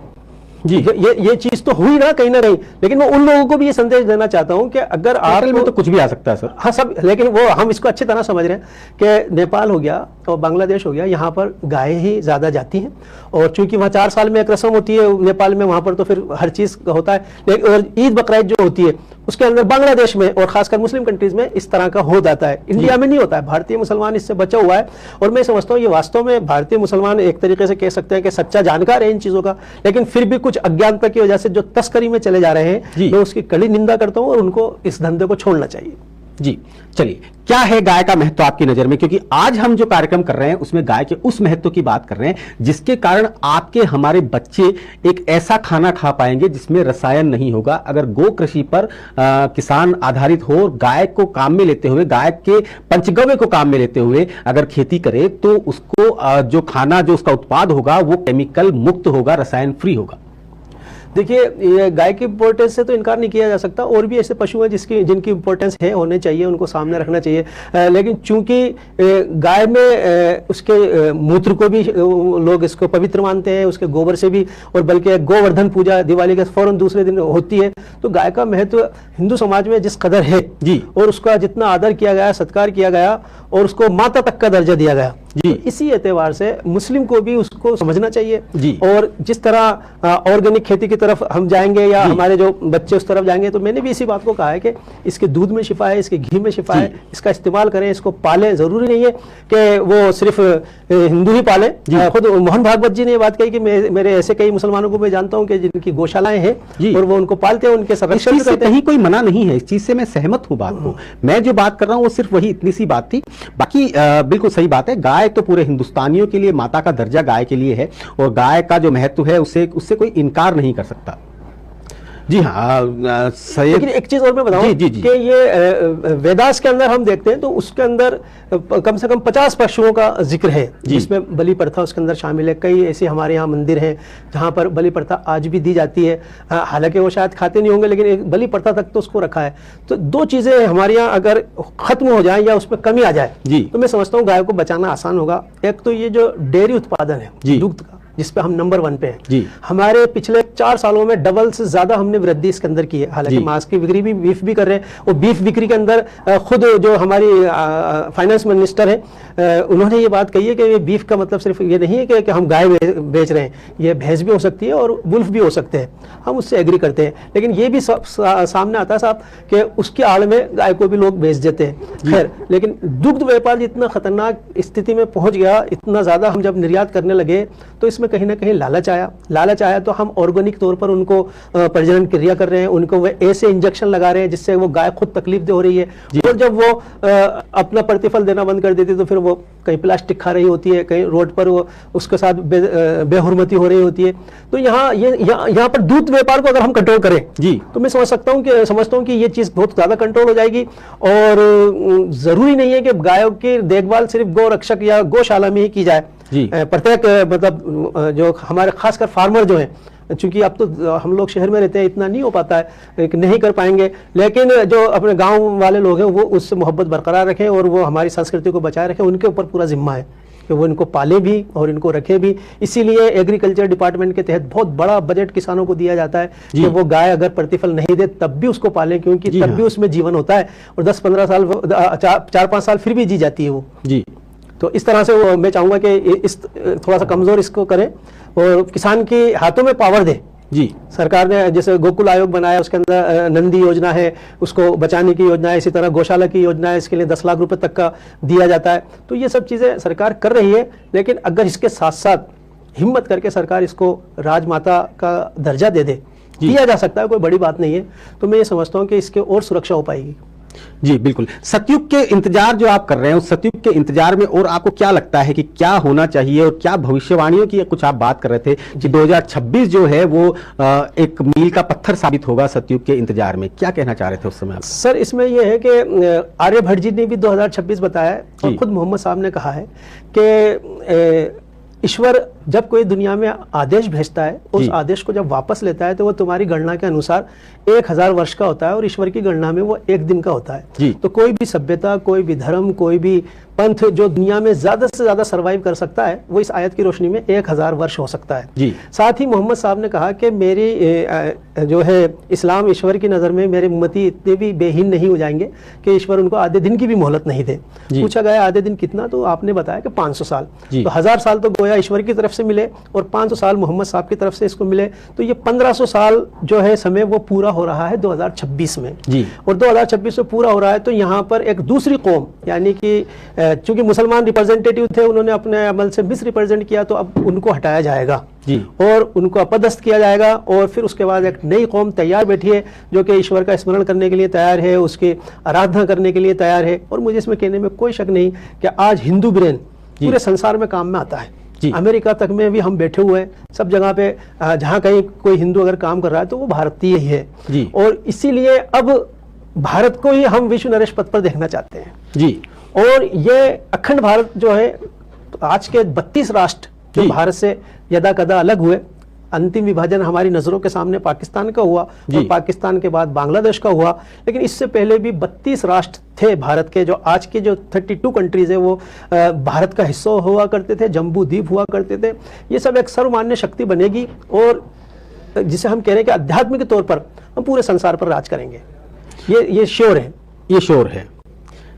जी। ये चीज तो हुई ना कहीं ना कहीं। लेकिन मैं उन लोगों को भी ये संदेश देना चाहता हूं कि अगर आप में तो कुछ भी आ सकता है सर। हाँ सब, लेकिन वो हम इसको अच्छी तरह समझ रहे हैं कि नेपाल हो गया और बांग्लादेश हो गया, यहाँ पर गायें ही ज्यादा जाती हैं, और चूंकि वहाँ 4 साल में एक रस्म होती है नेपाल में, वहां पर तो फिर हर चीज होता है। लेकिन और ईद बकरीद जो होती है उसके अंदर बांग्लादेश में और खासकर मुस्लिम कंट्रीज में इस तरह का हो जाता है। इंडिया में नहीं होता है। भारतीय मुसलमान इससे बचा हुआ है, और मैं समझता हूँ ये वास्तव में भारतीय मुसलमान एक तरीके से कह सकते हैं कि सच्चा जानकार है इन चीजों का, लेकिन फिर भी कुछ अज्ञानता की वजह से जो तस्करी में चले जा रहे हैं, मैं उसकी कड़ी निंदा करता हूँ और उनको इस धंधे को छोड़ना चाहिए। जी, चलिए, क्या है गाय का महत्व आपकी नजर में? क्योंकि आज हम जो कार्यक्रम कर रहे हैं उसमें गाय के उस महत्व की बात कर रहे हैं जिसके कारण आपके हमारे बच्चे एक ऐसा खाना खा पाएंगे जिसमें रसायन नहीं होगा। अगर गो कृषि पर किसान आधारित हो, गाय को काम में लेते हुए, गाय के पंचगव्य को काम में लेते हुए अगर खेती करे, तो उसको जो खाना, जो उसका उत्पाद होगा वो केमिकल मुक्त होगा, रसायन फ्री होगा। देखिए, ये गाय की इंपॉर्टेंस से तो इनकार नहीं किया जा सकता, और भी ऐसे पशु हैं जिनकी इंपॉर्टेंस है, होने चाहिए, उनको सामने रखना चाहिए। लेकिन चूंकि गाय में उसके मूत्र को भी लोग इसको पवित्र मानते हैं, उसके गोबर से भी, और बल्कि गोवर्धन पूजा दिवाली के फौरन दूसरे दिन होती है। तो गाय का महत्व हिंदू समाज में जिस कदर है जी, और उसका जितना आदर किया गया, सत्कार किया गया, और उसको माता तक का दर्जा दिया गया जी, इसी एतबार से मुस्लिम को भी उसको समझना चाहिए जी। और जिस तरह ऑर्गेनिक खेती की तरफ हम जाएंगे या हमारे जो बच्चे उस तरफ जाएंगे, तो मैंने भी इसी बात को कहा है कि इसके दूध में शिफा है, इसके घी में शिफा है, इसका इस्तेमाल करें, इसको पालें। जरूरी नहीं है कि वो सिर्फ हिंदू ही पालें। खुद मोहन भागवत जी ने ये बात कही कि मेरे ऐसे कई मुसलमानों को मैं जानता हूँ कि जिनकी गौशालाएं हैं और वो उनको पालते हैं, उनके संरक्षण करते हैं। कहीं कोई मना नहीं है, इस चीज से मैं सहमत हूँ बात को। मैं जो बात कर रहा हूँ वो सिर्फ वही इतनी सी बात थी। बाकी बिल्कुल सही बात है, गाय तो पूरे हिंदुस्तानियों के लिए माता का दर्जा गाय के लिए है, और गाय का जो महत्व है उससे कोई इनकार नहीं कर सकता। जी हाँ, लेकिन एक चीज और मैं बताऊं कि ये वेदास के अंदर हम देखते हैं तो उसके अंदर कम से कम 50 पशुओं का जिक्र है, जिसमें बलि प्रथा उसके अंदर शामिल है। कई ऐसे हमारे यहाँ मंदिर हैं जहाँ पर बलि प्रथा आज भी दी जाती है। हालांकि वो शायद खाते नहीं होंगे, लेकिन एक बलि प्रथा तक तो उसको रखा है। तो 2 चीजें हमारे यहाँ अगर खत्म हो जाए या उसमें कमी आ जाए तो मैं समझता हूँ गाय को बचाना आसान होगा। एक तो ये जो डेयरी उत्पादन है दूध का, जिस पे हम नंबर 1 पे हैं, हमारे पिछले 4 सालों में डबल से ज्यादा हमने वृद्धि इसके अंदर की है। हालांकि मांस की बिक्री भी, बीफ भी कर रहे हैं, और बीफ बिक्री के अंदर खुद जो हमारी फाइनेंस मिनिस्टर है उन्होंने ये बात कही है कि ये बीफ का मतलब सिर्फ ये नहीं है कि हम गाय बेच रहे हैं, ये भैंस भी हो सकती है और वुल्फ भी हो सकते हैं। हम उससे एग्री करते हैं, लेकिन ये भी सामने आता है साहब कि उसकी आड़ में गाय को भी लोग बेच देते हैं। खैर, लेकिन दुग्ध व्यापार जितना खतरनाक स्थिति में पहुंच गया, इतना ज्यादा हम जब निर्यात करने लगे, तो इसमें कहीं ना कहीं लालच आया। तो हम ऑर्गेनिक तौर पर उनको प्रजनन क्रिया कर रहे हैं, उनको वे ऐसे इंजेक्शन लगा रहे हैं जिससे वो गाय खुद तकलीफ दे हो रही है, और जब वो अपना प्रतिफल देना बंद कर देती है तो फिर वो कहीं प्लास्टिक खा रही होती है, कहीं रोड पर वो उसके साथ बेहुरमती हो रही होती है। तो यहाँ पर दूध व्यापार को अगर हम कंट्रोल करें तो मैं समझता हूँ कि ये चीज बहुत ज्यादा कंट्रोल हो जाएगी। और जरूरी नहीं है कि गायों की देखभाल सिर्फ गौ रक्षक या गौशाला में ही की जाए। प्रत्येक मतलब जो हमारे खासकर फार्मर जो हैं, चूंकि अब तो हम लोग शहर में रहते हैं, इतना नहीं हो पाता है, नहीं कर पाएंगे, लेकिन जो अपने गांव वाले लोग हैं वो उससे मोहब्बत बरकरार रखें और वो हमारी संस्कृति को बचाए रखें, उनके ऊपर पूरा जिम्मा है। कि वो इनको पाले भी और इनको रखे भी। इसीलिए एग्रीकल्चर डिपार्टमेंट के तहत बहुत बड़ा बजट किसानों को दिया जाता है कि वो गाय अगर प्रतिफल नहीं दे तब भी उसको पालें, क्योंकि तब भी उसमें जीवन होता है और 10-15 साल 4-5 साल फिर भी जी जाती है वो जी। तो इस तरह से मैं चाहूंगा कि इस थोड़ा सा कमजोर इसको करें और किसान के हाथों में पावर दे जी। सरकार ने जैसे गोकुल आयोग बनाया, उसके अंदर नंदी योजना है, उसको बचाने की योजना है, इसी तरह गौशाला की योजना है, इसके लिए 10 लाख रुपए तक का दिया जाता है। तो ये सब चीजें सरकार कर रही है, लेकिन अगर इसके साथ साथ हिम्मत करके सरकार इसको राजमाता का दर्जा दे दे, दिया जा सकता है, कोई बड़ी बात नहीं है। तो मैं ये समझता हूँ कि इसके और सुरक्षा हो पाएगी। जी बिल्कुल। सतयुग के इंतजार जो आप कर रहे हैं, उस सतयुग के इंतजार में और आपको क्या लगता है कि क्या होना चाहिए और क्या भविष्यवाणियों की कुछ आप बात कर रहे थे कि 2026 जो है वो एक मील का पत्थर साबित होगा सतयुग के इंतजार में, क्या कहना चाह रहे थे उस समय आप? सर इसमें यह है कि आर्यभट्ट जी ने भी 2026 बताया है और खुद मोहम्मद साहब ने कहा है कि ईश्वर जब कोई दुनिया में आदेश भेजता है, उस आदेश को जब वापस लेता है तो वो तुम्हारी गणना के अनुसार 1000 वर्ष का होता है और ईश्वर की गणना में वो 1 दिन का होता है। तो कोई भी सभ्यता, कोई भी धर्म, कोई भी पंथ जो दुनिया में ज्यादा से ज्यादा सर्वाइव कर सकता है वो इस आयत की रोशनी में 1000 वर्ष हो सकता है जी। साथ ही मोहम्मद साहब ने कहा कि मेरी जो है इस्लाम ईश्वर की नजर में मेरे उम्मती इतने भी बेहीन नहीं हो जाएंगे कि ईश्वर उनको आधे दिन की भी मोहलत नहीं दे। पूछा गया आधे दिन कितना, तो आपने बताया कि 500 साल। तो 1000 साल तो गोया ईश्वर की तरफ से मिले और 500 साल मोहम्मद साहब की तरफ से इसको मिले, तो ये 1500 साल जो है समय वो पूरा हो रहा है 2026 में जी। और 2026 में पूरा हो रहा है तो यहाँ पर एक दूसरी कौम, यानी कि चूंकि मुसलमान रिप्रेजेंटेटिव थे, उन्होंने अपने अमल से मिस रिप्रेजेंट किया, तो अब उनको हटाया जाएगा जी। और उनको अपदस्थ किया जाएगा और फिर उसके बाद एक नई कौम तैयार बैठी है जो कि ईश्वर का स्मरण करने के लिए तैयार है, उसकी आराधना करने के लिए तैयार है। और मुझे इसमें कहने में कोई शक नहीं कि आज हिंदू ब्रेन पूरे संसार में काम में आता है। अमेरिका तक में भी हम बैठे हुए हैं, सब जगह पे जहाँ कहीं कोई हिंदू अगर काम कर रहा है तो वो भारतीय ही है जी। और इसीलिए अब भारत को ही हम विश्व नरेश पथ पर देखना चाहते हैं जी। और ये अखंड भारत जो है, तो आज के 32 राष्ट्र जो भारत से यदा कदा अलग हुए, अंतिम विभाजन हमारी नजरों के सामने पाकिस्तान का हुआ और पाकिस्तान के बाद बांग्लादेश का हुआ, लेकिन इससे पहले भी 32 राष्ट्र थे भारत के। जो आज के जो 32 कंट्रीज है वो भारत का हिस्सा हुआ करते थे, जम्बू द्वीप हुआ करते थे। ये सब एक सर्वमान्य शक्ति बनेगी और जिसे हम कह रहे हैं कि आध्यात्मिक तौर पर हम पूरे संसार पर राज करेंगे, ये श्योर है, ये श्योर है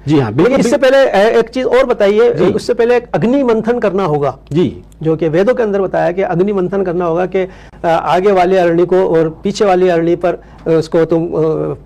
जी हाँ। लेकिन इससे पहले एक चीज और बताइए, उससे पहले एक अग्नि मंथन करना होगा जी, जो कि वेदों के अंदर बताया कि अग्नि मंथन करना होगा कि आगे वाले अरणी को और पीछे वाली अरणी पर उसको तुम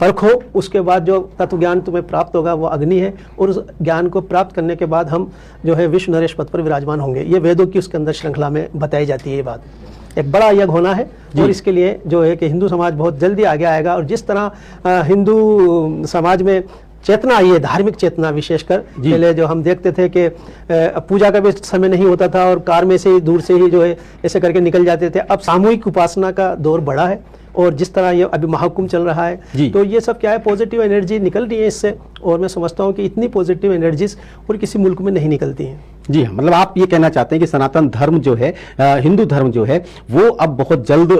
परखो, उसके बाद जो तत्व ज्ञान तुम्हें प्राप्त होगा वो अग्नि है, और उस ज्ञान को प्राप्त करने के बाद हम जो है विश्व नरेश पथ पर विराजमान होंगे। ये वेदों की उसके अंदर श्रृंखला में बताई जाती है। ये बात एक बड़ा यज्ञ होना है और इसके लिए जो है कि हिंदू समाज बहुत जल्दी आगे आएगा। और जिस तरह हिंदू समाज में चेतना आई है, धार्मिक चेतना विशेषकर, पहले जो हम देखते थे कि पूजा का भी समय नहीं होता था और कार में से ही दूर से ही जो है ऐसे करके निकल जाते थे, अब सामूहिक उपासना का दौर बढ़ा है। और जिस तरह ये अभी महाकुंभ चल रहा है तो ये सब क्या है, पॉजिटिव एनर्जी निकल रही है इससे, और मैं समझता हूँ कि इतनी पॉजिटिव एनर्जीज और किसी मुल्क में नहीं निकलती हैं जी हाँ। मतलब आप ये कहना चाहते हैं कि सनातन धर्म जो है, हिंदू धर्म जो है, वो अब बहुत जल्द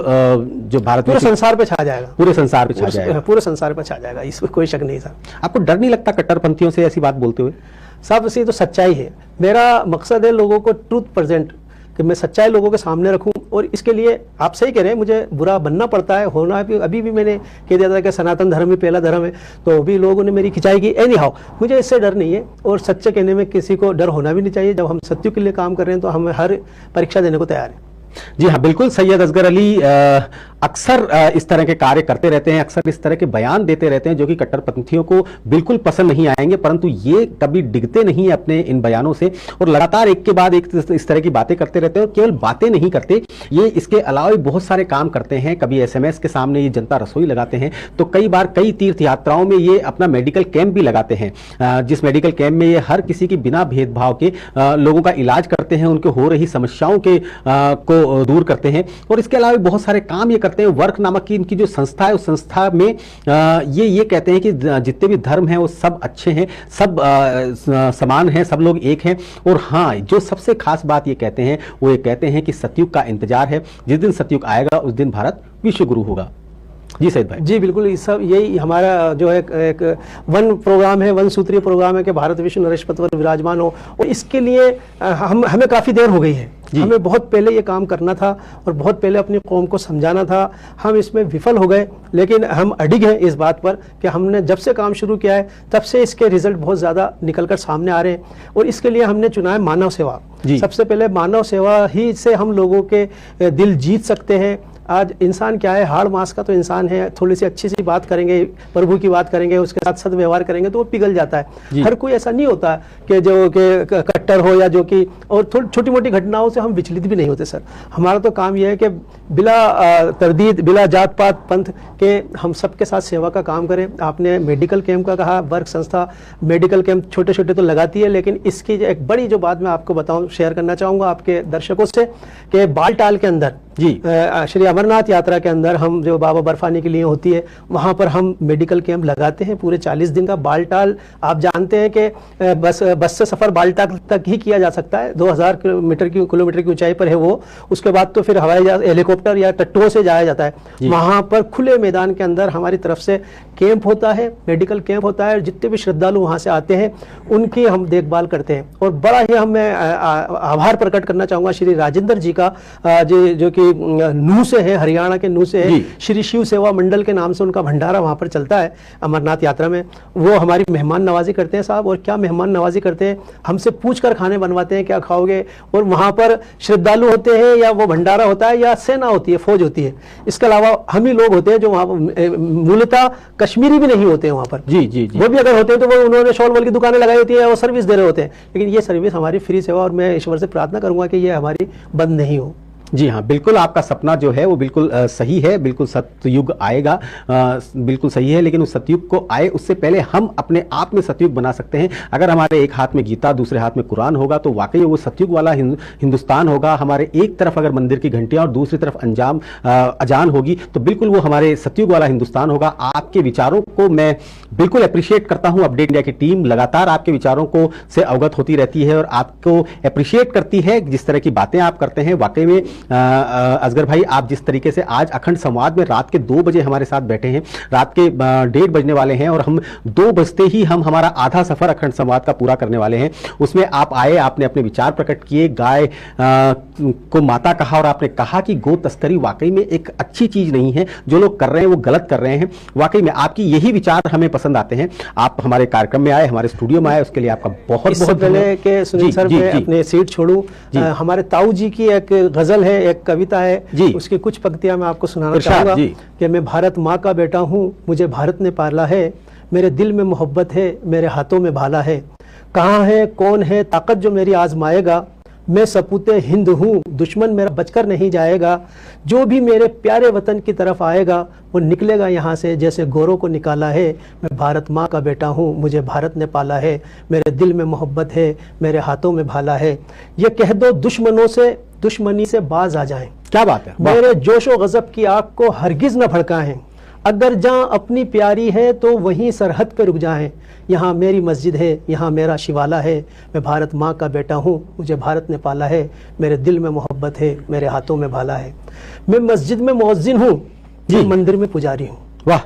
जो भारत पूरे संसार पे छा जाएगा, पूरे संसार पे छा जाएगा, पूरे संसार पे छा जाएगा, इसमें कोई शक नहीं था। आपको डर नहीं लगता कट्टरपंथियों से ऐसी बात बोलते हुए? साहब ये तो सच्चाई है, मेरा मकसद है लोगों को ट्रूथ प्रेजेंट, कि मैं सच्चाई लोगों के सामने रखूं। और इसके लिए आप सही कह रहे हैं, मुझे बुरा बनना पड़ता है, होना भी। अभी भी मैंने कह दिया था कि सनातन धर्म ही पहला धर्म है, तो भी लोगों ने मेरी खिंचाई की। एनी हाउ मुझे इससे डर नहीं है, और सच्चे कहने में किसी को डर होना भी नहीं चाहिए। जब हम सत्य के लिए काम कर रहे हैं तो हम हर परीक्षा देने को तैयार हैं। जी हाँ बिल्कुल। सैयद असगर अली अक्सर इस तरह के कार्य करते रहते हैं, अक्सर इस तरह के बयान देते रहते हैं जो कि कट्टरपंथियों को बिल्कुल पसंद नहीं आएंगे, परंतु ये कभी डिगते नहीं है अपने इन बयानों से, और लगातार एक के बाद एक इस तरह की बातें करते रहते हैं। और केवल बातें नहीं करते, ये इसके अलावा भी बहुत सारे काम करते हैं। कभी SMS के सामने ये जनता रसोई लगाते हैं, तो कई बार कई तीर्थ यात्राओं में ये अपना मेडिकल कैंप भी लगाते हैं, जिस मेडिकल कैंप में ये हर किसी की बिना भेदभाव के लोगों का इलाज करते हैं, उनके हो रही समस्याओं के को दूर करते हैं। और इसके अलावा बहुत सारे काम ये करते हैं। वर्क नामक की इनकी जो संस्था है, उस संस्था में ये कहते हैं कि जितने भी धर्म हैं वो सब अच्छे हैं, सब समान हैं, सब लोग एक हैं। और हाँ, जो सबसे खास बात ये कहते हैं, वो ये कहते हैं कि सतयुग का इंतजार है, जिस दिन सतयुग आएगा उस दिन भारत विश्व गुरु होगा। जी सैयद भाई। जी बिल्कुल, इस सब यही हमारा जो है एक वन प्रोग्राम है, वन सूत्रीय प्रोग्राम है कि भारत विश्व नरेश पथ पर विराजमान हो, और इसके लिए हमें काफ़ी देर हो गई है। हमें बहुत पहले ये काम करना था और बहुत पहले अपनी कौम को समझाना था। हम इसमें विफल हो गए, लेकिन हम अडिग हैं इस बात पर कि हमने जब से काम शुरू किया है तब से इसके रिजल्ट बहुत ज़्यादा निकल कर सामने आ रहे हैं, और इसके लिए हमने चुना है मानव सेवा। सबसे पहले मानव सेवा ही से हम लोगों के दिल जीत सकते हैं। आज इंसान क्या है, हाड़ मास का तो इंसान है, थोड़ी सी अच्छी सी बात करेंगे, प्रभु की बात करेंगे, उसके साथ सद्व्यवहार करेंगे तो वो पिघल जाता है। हर कोई ऐसा नहीं होता कि जो कि कट्टर हो या जो कि, और थोड़ी छोटी मोटी घटनाओं से हम विचलित भी नहीं होते सर। हमारा तो काम यह है कि बिला तरदीद, बिला जात पात पंथ के हम सबके साथ सेवा का काम करें। आपने मेडिकल कैंप का कहा, वर्क संस्था मेडिकल कैंप छोटे छोटे तो लगाती है, लेकिन इसकी एक बड़ी जो बात मैं आपको बताऊं, शेयर करना चाहूँगा आपके दर्शकों से, कि बालटाल के अंदर श्री अमरनाथ यात्रा के अंदर हम जो बाबा बर्फानी के लिए होती है, वहाँ पर हम मेडिकल कैंप लगाते हैं पूरे 40 दिन का। बालटाल आप जानते हैं कि बस से सफ़र बालटाल तक ही किया जा सकता है, 2000 किलोमीटर की ऊंचाई पर है वो। उसके बाद तो फिर हवाई जहाज, हेलीकॉप्टर या टट्टुओं से जाया जाता है। वहाँ पर खुले मैदान के अंदर हमारी तरफ से कैंप होता है, मेडिकल कैंप होता है, और जितने भी श्रद्धालु वहाँ से आते हैं उनकी हम देखभाल करते हैं। और बड़ा ही मैं आभार प्रकट करना चाहूँगा श्री राजेंद्र जी का, जो कि नूह से है, हरियाणा के नूह से है। श्री शिव सेवा मंडल के नाम से उनका भंडारा वहाँ पर चलता है अमरनाथ यात्रा में। वो हमारी मेहमान नवाजी करते हैं साहब, और क्या मेहमान नवाजी करते हैं, हमसे पूछ कर खाने बनवाते हैं क्या खाओगे। और वहाँ पर श्रद्धालु होते हैं या वो भंडारा होता है या सेना होती है, फौज होती है। इसके अलावा हम ही लोग होते हैं जो वहाँ मूलतः कश्मीरी भी नहीं होते हैं वहाँ पर। जी, वो भी अगर होते हैं तो वो उन्होंने शॉल वॉल की दुकानें लगाई होती है और सर्विस दे रहे होते हैं। लेकिन ये सर्विस हमारी फ्री सेवा, और मैं ईश्वर से प्रार्थना करूंगा कि ये हमारी बंद नहीं हो। जी हाँ, बिल्कुल आपका सपना जो है वो बिल्कुल सही है, बिल्कुल सतयुग आएगा, बिल्कुल सही है। लेकिन उस सतयुग को आए उससे पहले हम अपने आप में सतयुग बना सकते हैं। अगर हमारे एक हाथ में गीता, दूसरे हाथ में कुरान होगा तो वाकई वो सतयुग वाला हिंदुस्तान होगा। हमारे एक तरफ अगर मंदिर की घंटियां और दूसरी तरफ अजान होगी तो बिल्कुल वो हमारे सतयुग वाला हिंदुस्तान होगा। आपके विचारों को मैं बिल्कुल अप्रिशिएट करता हूँ। अपडेट इंडिया की टीम लगातार आपके विचारों को से अवगत होती रहती है और आपको अप्रिशिएट करती है जिस तरह की बातें आप करते हैं। वाकई में असगर भाई, आप जिस तरीके से आज अखंड संवाद में रात के 2 बजे हमारे साथ बैठे हैं, रात के 1:30 बजने वाले हैं और हम 2 बजते ही हम हमारा आधा सफर अखंड संवाद का पूरा करने वाले हैं। उसमें आप आए, आपने अपने विचार प्रकट किए, गाय को माता कहा और आपने कहा कि गो तस्करी वाकई में एक अच्छी चीज नहीं है, जो लोग कर रहे हैं वो गलत कर रहे हैं। वाकई में आपकी यही विचार हमें पसंद आते हैं। आप हमारे कार्यक्रम में आए, हमारे स्टूडियो में आए, उसके लिए आपका बहुत बहुत पहले के सुनील सर, मैं अपने सीट छोड़ूं, हमारे ताऊ जी की एक गजल है, एक कविता है, उसकी कुछ पंक्तियां मैं आपको सुनाना चाहूंगा कि मैं भारत माँ का बेटा हूँ, मुझे भारत ने पाला है, मेरे दिल में मोहब्बत है, मेरे हाथों में भाला है। कहाँ है, कौन है ताकत जो मेरी आजमाएगा, मैं सपूते हिंद हूँ, दुश्मन मेरा बचकर नहीं जाएगा। जो भी मेरे प्यारे वतन की तरफ आएगा वो निकलेगा यहाँ से जैसे गोरों को निकाला है। मैं भारत माँ का बेटा हूँ, मुझे भारत ने पाला है, मेरे दिल में मोहब्बत है, मेरे हाथों में भाला है। ये कह दो दुश्मनों से, दुश्मनी से बाज आ जाएं। क्या बात है। मेरे जोशो गजब की आग को हरगिज न भड़काएं। अगर जहाँ अपनी प्यारी है तो वहीं सरहद पे रुक जाएं। यहाँ मेरी मस्जिद है, यहाँ मेरा शिवाला है, मैं भारत माँ का बेटा हूँ, मुझे भारत ने पाला है, मेरे दिल में मोहब्बत है, मेरे हाथों में भाला है। मैं मस्जिद में मुअज्जिन हूँ, मैं मंदिर में पुजारी हूँ। वाह।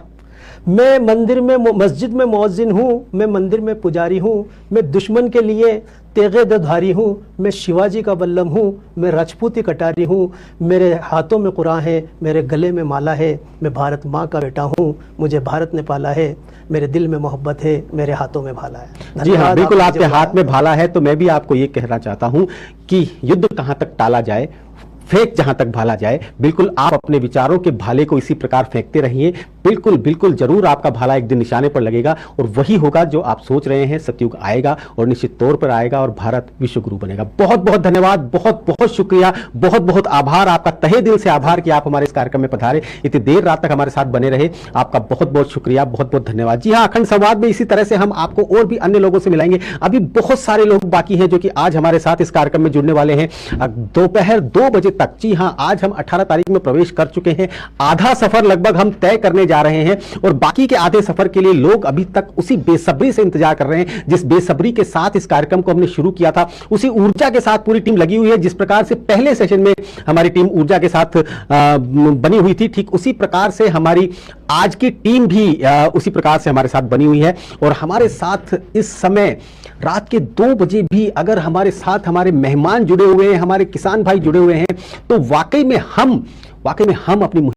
मैं मस्जिद में मुअज्जिन हूँ, मैं मंदिर में पुजारी हूँ। मैं दुश्मन के लिए तेगे दधारी हूँ, मैं शिवाजी का बल्लम हूँ, मैं राजपूती कटारी हूँ। मेरे हाथों में कुरान है, मेरे गले में माला है, मैं भारत माँ का बेटा हूँ, मुझे भारत ने पाला है, मेरे दिल में मोहब्बत है, मेरे हाथों में भाला है। जी हाँ, बिल्कुल आपके हाथ में भाला है। तो मैं भी आपको ये कहना चाहता हूँ कि युद्ध कहाँ तक टाला जाए, फेंक जहां तक भाला जाए। बिल्कुल आप अपने विचारों के भाले को इसी प्रकार फेंकते रहिए। बिल्कुल बिल्कुल जरूर आपका भाला एक दिन निशाने पर लगेगा और वही होगा जो आप सोच रहे हैं। सतयुग आएगा और निश्चित तौर पर आएगा और भारत विश्व गुरु बनेगा। बहुत बहुत धन्यवाद, बहुत बहुत शुक्रिया, बहुत बहुत आभार, आपका तहे दिल से आभार कि आप हमारे इस कार्यक्रम में पधारे, इतनी देर रात तक हमारे साथ बने रहे। आपका बहुत बहुत शुक्रिया, बहुत बहुत धन्यवाद। जी हाँ, अखंड संवाद में इसी तरह से हम आपको और भी अन्य लोगों से मिलाएंगे। अभी बहुत सारे लोग बाकी हैं जो कि आज हमारे साथ इस कार्यक्रम में जुड़ने वाले हैं दोपहर 2 बजे तक। जी हाँ, आज हम 18 तारीख में प्रवेश कर चुके हैं। आधा सफर लगभग हम तय करने जा रहे हैं और बाकी के आधे सफर के लिए लोग अभी तक उसी बेसब्री से इंतजार कर रहे हैं जिस बेसब्री के साथ इस कार्यक्रम को हमने शुरू किया था। उसी ऊर्जा के साथ पूरी टीम लगी हुई है। जिस प्रकार से पहले सेशन में हमारी टीम ऊर्जा के साथ बनी हुई थी, ठीक उसी प्रकार से हमारी आज की टीम भी उसी प्रकार से हमारे साथ बनी हुई है और हमारे साथ इस समय रात के 2 बजे भी अगर हमारे साथ हमारे मेहमान जुड़े हुए हैं, हमारे किसान भाई जुड़े हुए हैं, तो वाकई में हम अपनी